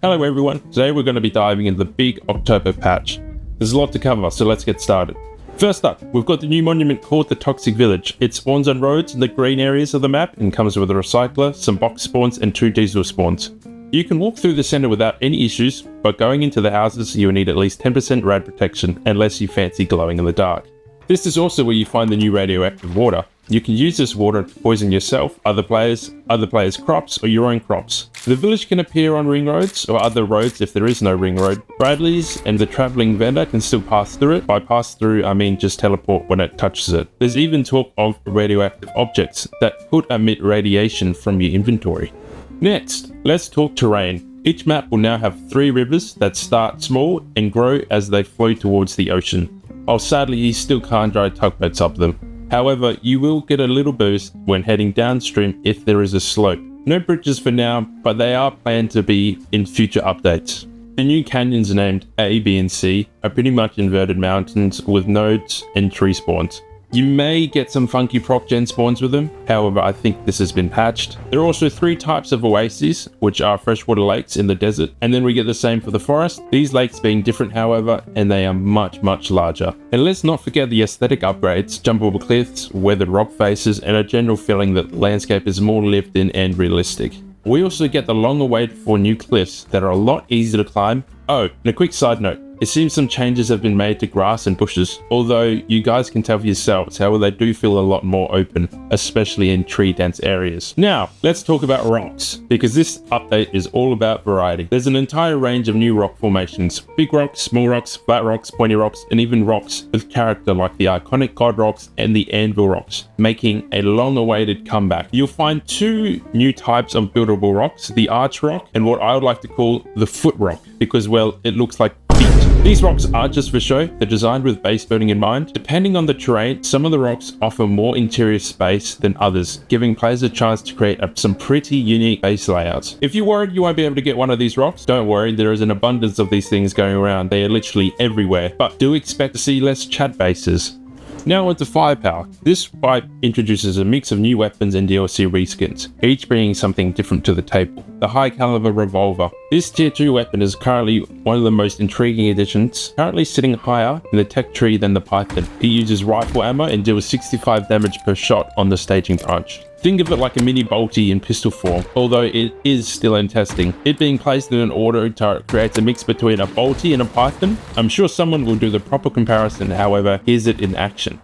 Hello everyone, today we're going to be diving into the big October patch. There's a lot to cover, so let's get started. First up, we've got the new monument called the Toxic Village. It spawns on roads in the green areas of the map and comes with a recycler, some box spawns and 2 diesel spawns. You can walk through the center without any issues, but going into the houses you will need at least 10% rad protection unless you fancy glowing in the dark. This is also where you find the new radioactive water. You can use this water to poison yourself, other players' crops, or your own crops. The village can appear on ring roads or other roads if there is no ring road. Bradley's and the traveling vendor can still pass through it. By pass through, I mean just teleport when it touches it. There's even talk of radioactive objects that could emit radiation from your inventory. Next, let's talk terrain. Each map will now have 3 rivers that start small and grow as they flow towards the ocean. While sadly you still can't drive tugboats up them. However, you will get a little boost when heading downstream if there is a slope. No bridges for now, but they are planned to be in future updates. The new canyons named A, B and C are pretty much inverted mountains with nodes and tree spawns. You may get some funky prop gen spawns with them, however I think this has been patched. There are also 3 types of oases, which are freshwater lakes in the desert, and then we get the same for the forest, these lakes being different however, and they are much larger. And let's not forget the aesthetic upgrades, jumpable cliffs, weathered rock faces, and a general feeling that the landscape is more lived in and realistic. We also get the long awaited for new cliffs that are a lot easier to climb. Oh, and a quick side note. It seems some changes have been made to grass and bushes, although you guys can tell for yourselves, however they do feel a lot more open, especially in tree dense areas. Now, let's talk about rocks, because this update is all about variety. There's an entire range of new rock formations, big rocks, small rocks, flat rocks, pointy rocks, and even rocks with character like the iconic God rocks and the anvil rocks, making a long awaited comeback. You'll find 2 new types of buildable rocks, the arch rock and what I would like to call the foot rock, because well, it looks like feet. These rocks aren't just for show, they're designed with base building in mind. Depending on the terrain, some of the rocks offer more interior space than others, giving players a chance to create some pretty unique base layouts. If you're worried you won't be able to get one of these rocks, don't worry, there is an abundance of these things going around. They are literally everywhere, but do expect to see less chat bases. Now onto firepower. This wipe introduces a mix of new weapons and DLC reskins, each bringing something different to the table. The high caliber revolver. This tier 2 weapon is currently one of the most intriguing additions, currently sitting higher in the tech tree than the Python. It uses rifle ammo and deals 65 damage per shot on the staging branch. Think of it like a mini bolty in pistol form, although it is still in testing. It being placed in an auto turret creates a mix between a bolty and a Python. I'm sure someone will do the proper comparison, however, here's it in action.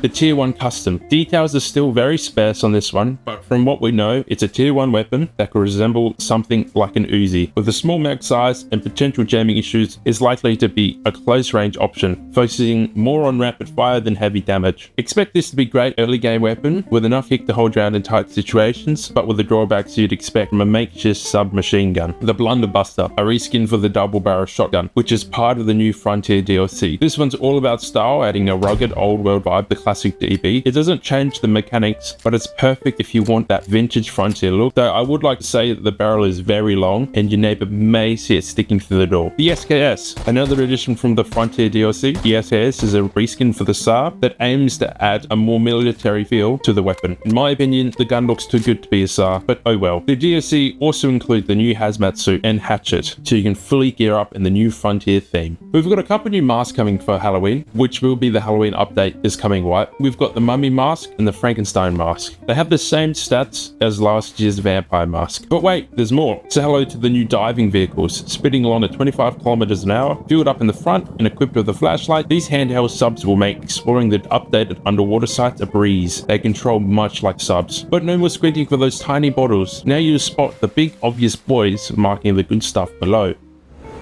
The tier 1 custom. Details are still very sparse on this one, but from what we know, it's a tier 1 weapon that could resemble something like an Uzi. With a small mag size and potential jamming issues, is likely to be a close range option, focusing more on rapid fire than heavy damage. Expect this to be a great early game weapon, with enough hit to hold ground in tight situations, but with the drawbacks you'd expect from a makeshift submachine gun. The Blunderbuster, a reskin for the double barrel shotgun, which is part of the new Frontier DLC. This one's all about style, adding a rugged old world vibe, the classic DB. It doesn't change the mechanics, but it's perfect if you want that vintage Frontier look, though I would like to say that the barrel is very long and your neighbor may see it sticking through the door. The SKS, another addition from the Frontier DLC. The SKS is a reskin for the Saab that aims to add a more military feel to the weapon. In my opinion, the gun looks too good to be a Saab, but oh well. The DLC also includes the new hazmat suit and hatchet, so you can fully gear up in the new Frontier theme. We've got a couple new masks coming for Halloween, which will be the Halloween update this coming wipe. We've got the Mummy mask and the Frankenstein mask. They have the same stats as last year's vampire mask. But wait, there's more. Say hello to the new diving vehicles, speeding along at 25 kilometers an hour, fueled up in the front and equipped with a flashlight. These handheld subs will make exploring the updated underwater sites a breeze. They control much like subs. But no more squinting for those tiny bottles. Now you spot the big obvious boys marking the good stuff below.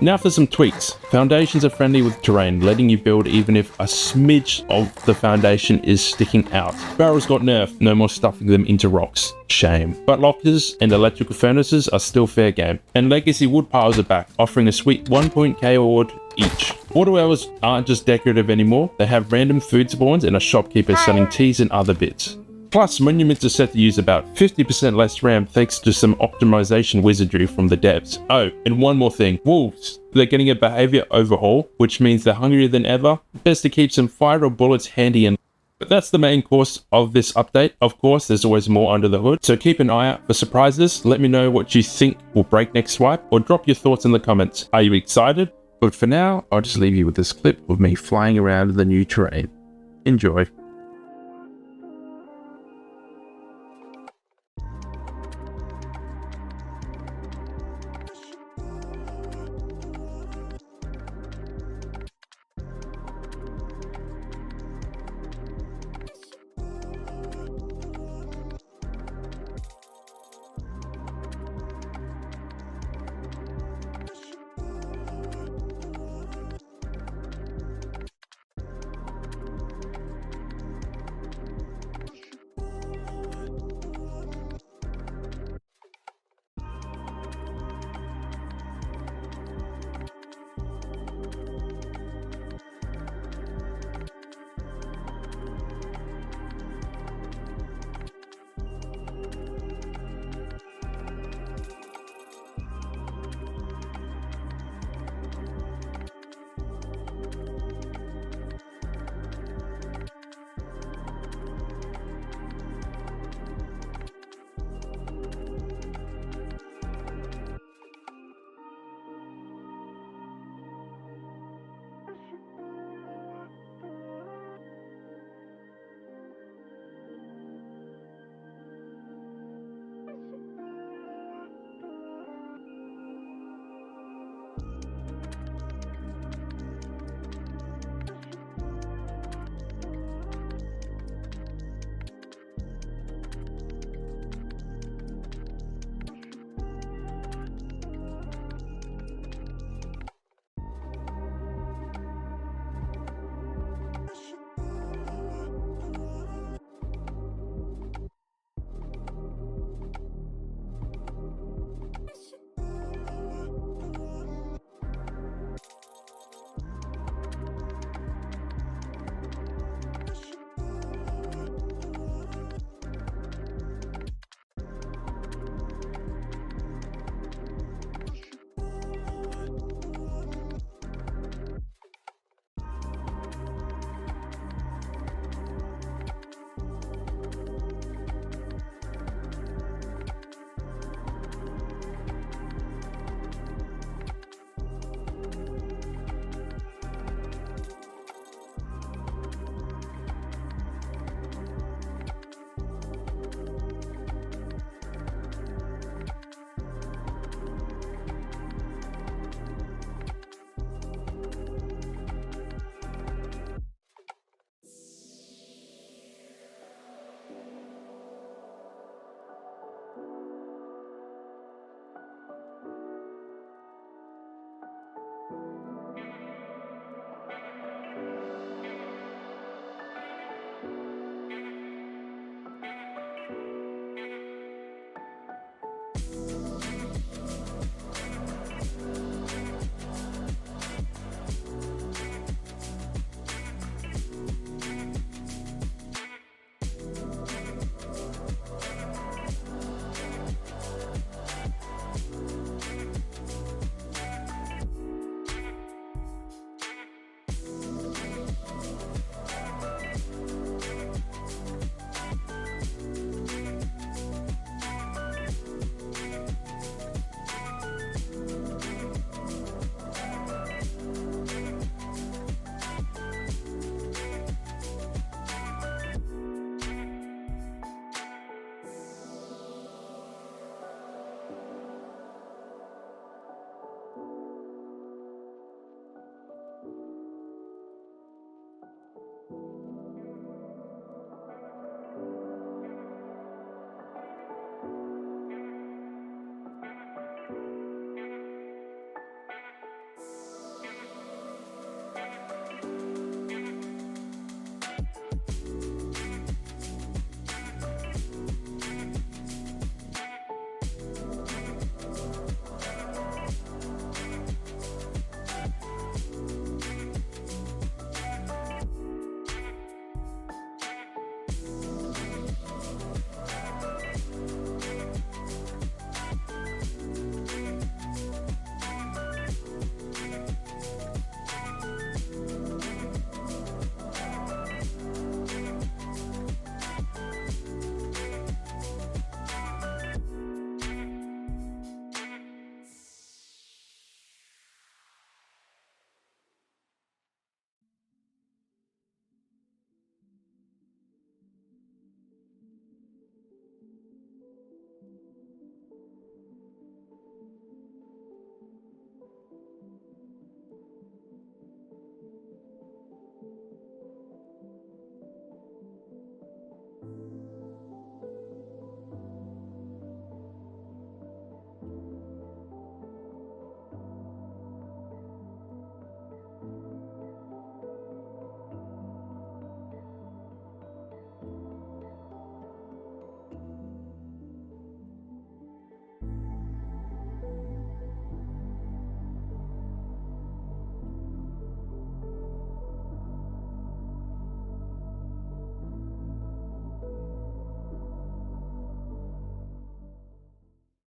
Now for some tweaks. Foundations are friendly with terrain, letting you build even if a smidge of the foundation is sticking out. Barrels got nerfed, no more stuffing them into rocks. Shame. But lockers and electrical furnaces are still fair game. And legacy wood piles are back, offering a sweet 1.k award each. Water wells aren't just decorative anymore, they have random food spawns and a shopkeeper selling teas and other bits. Plus, monuments are set to use about 50% less RAM thanks to some optimization wizardry from the devs. Oh, and one more thing. Wolves. They're getting a behavior overhaul, which means they're hungrier than ever. Best to keep some fire or bullets handy and But that's the main course of this update. Of course, there's always more under the hood, so keep an eye out for surprises. Let me know what you think will break next swipe, or drop your thoughts in the comments. Are you excited? But for now, I'll just leave you with this clip of me flying around in the new terrain. Enjoy.